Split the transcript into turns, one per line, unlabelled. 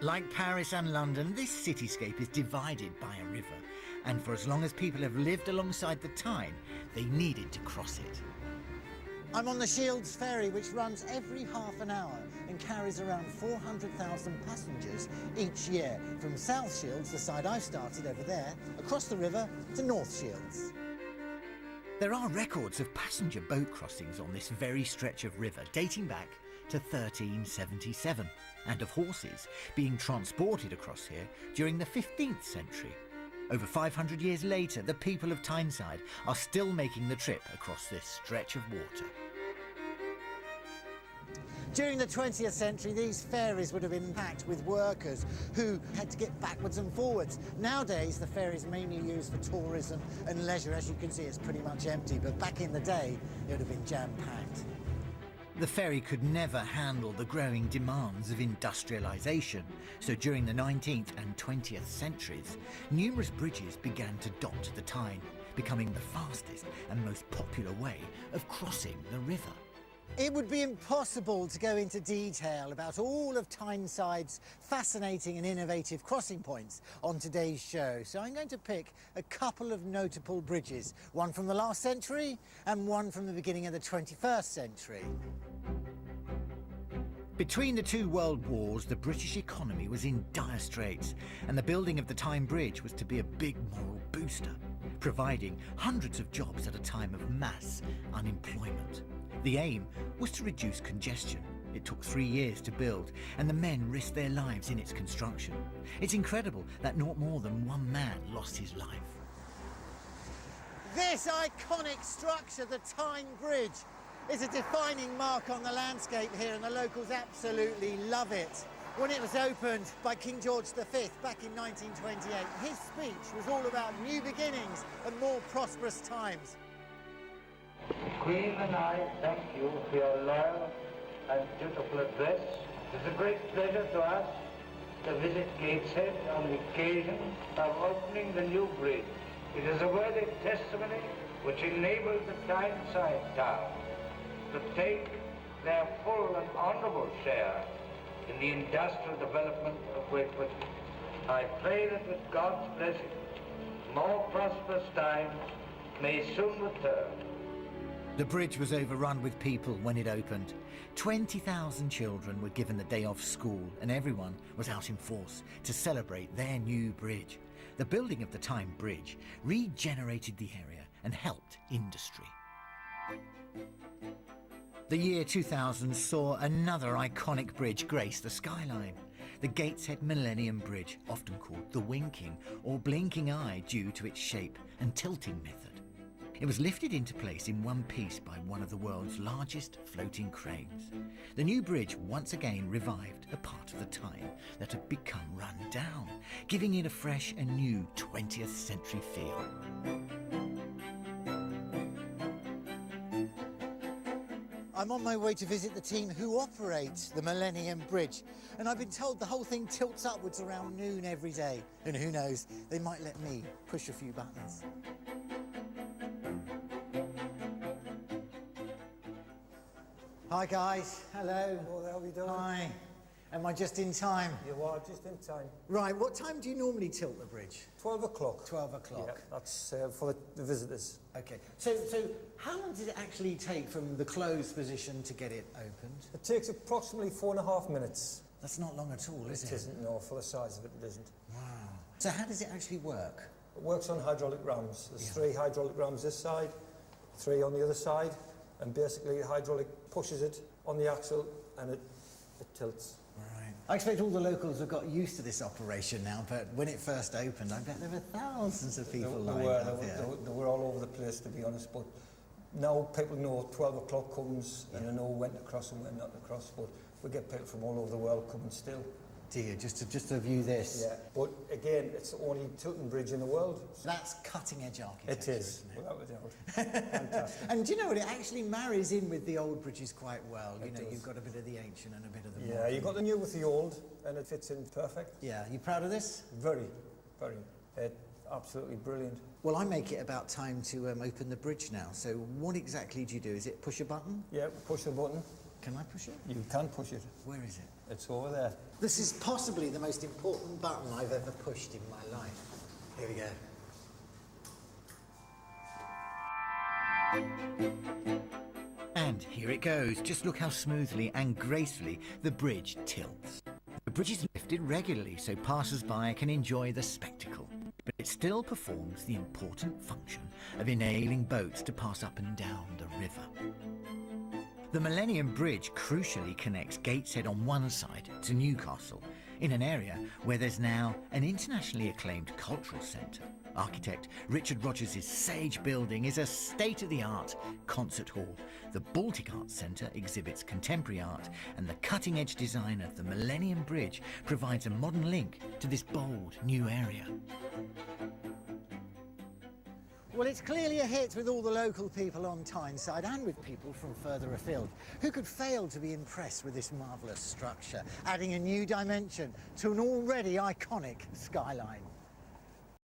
Like Paris and London, this cityscape is divided by a river, and for as long as people have lived alongside the Tyne, they needed to cross it. I'm on the Shields ferry, which runs every half an hour and carries around 400,000 passengers each year from South Shields, the side I started over there, across the river to North Shields. There are records of passenger boat crossings on this very stretch of river dating back to 1377, and of horses being transported across here during the 15th century. Over 500 years later, the people of Tyneside are still making the trip across this stretch of water. During the 20th century, these ferries would have been packed with workers who had to get backwards and forwards. Nowadays, the ferry is mainly used for tourism and leisure. As you can see, it's pretty much empty, but back in the day, it would have been jam-packed. The ferry could never handle the growing demands of industrialisation, so during the 19th and 20th centuries, numerous bridges began to dot the Tyne, becoming the fastest and most popular way of crossing the river. It would be impossible to go into detail about all of Tyneside's fascinating and innovative crossing points on today's show, so I'm going to pick a couple of notable bridges, one from the last century and one from the beginning of the 21st century. Between the two world wars, the British economy was in dire straits, and the building of the Tyne Bridge was to be a big moral booster, providing hundreds of jobs at a time of mass unemployment. The aim was to reduce congestion. It took 3 years to build, and the men risked their lives in its construction. It's incredible that not more than one man lost his life. This iconic structure, the Tyne Bridge, is a defining mark on the landscape here, and the locals absolutely love it. When it was opened by King George V back in 1928, his speech was all about new beginnings and more prosperous times.
Queen and I thank you for your loyal and dutiful address. It is a great pleasure to us to visit Gateshead on the occasion of opening the new bridge. It is a worthy testimony which enabled the Tyneside town to take their full and honourable share in the industrial development of Great Britain. I pray that with God's blessing, more prosperous times may soon return.
The bridge was overrun with people when it opened. 20,000 children were given the day off school, and everyone was out in force to celebrate their new bridge. The building of the Tyne Bridge regenerated the area and helped industry. The year 2000 saw another iconic bridge grace the skyline. The Gateshead Millennium Bridge, often called the winking or blinking eye due to its shape and tilting method. It was lifted into place in one piece by one of the world's largest floating cranes. The new bridge once again revived a part of the Tyne that had become run down, giving it a fresh and new 20th century feel. I'm on my way to visit the team who operate the Millennium Bridge, and I've been told the whole thing tilts upwards around noon every day. And who knows, they might let me push a few buttons. Hi guys, hello.
Well, how are we doing?
Hi. Am I just in time?
You are just in time.
Right, what time do you normally tilt the bridge?
12 o'clock.
12 o'clock.
Yeah, that's for the visitors.
Okay, so how long did it actually take from the closed position to get it opened?
It takes approximately 4.5 minutes.
That's not long at all, is it?
It isn't, no, for the size of it, it isn't.
Wow. So how does it actually work?
It works on hydraulic rams. There's 3 hydraulic rams this side, 3 on the other side, and basically the hydraulic pushes it on the axle and it tilts.
Right. I expect all the locals have got used to this operation now, but when it first opened, I bet there were thousands of people lined up here.
They were all over the place, to be honest, but now people know 12 o'clock comes and they know when to cross and when not to cross, but we get people from all over the world coming still.
Dear, just to view this.
Yeah, but again, it's the only tilting bridge in the world.
That's cutting-edge architecture,
It is,
isn't it?
without a doubt. Fantastic.
And do you know what? It actually marries in with the old bridges quite well. You know,
does.
you've got a bit of the ancient and a bit of the modern.
Yeah, you've got the new with the old, and it fits in perfect.
Yeah, you proud of this?
Very, very. Absolutely brilliant.
Well, I make it about time to open the bridge now. So what exactly do you do? Is it push a button?
Yeah, push the button.
Can I push it?
You can push it.
Where is it?
It's over there.
This is possibly the most important button I've ever pushed in my life. Here we go. And here it goes. Just look how smoothly and gracefully the bridge tilts. The bridge is lifted regularly so passers-by can enjoy the spectacle, but it still performs the important function of enabling boats to pass up and down the river. The Millennium Bridge crucially connects Gateshead on one side to Newcastle, in an area where there's now an internationally acclaimed cultural centre. Architect Richard Rogers' Sage building is a state-of-the-art concert hall. The Baltic Arts Centre exhibits contemporary art, and the cutting-edge design of the Millennium Bridge provides a modern link to this bold new area. Well, it's clearly a hit with all the local people on Tyneside and with people from further afield. Who could fail to be impressed with this marvellous structure, adding a new dimension to an already iconic skyline?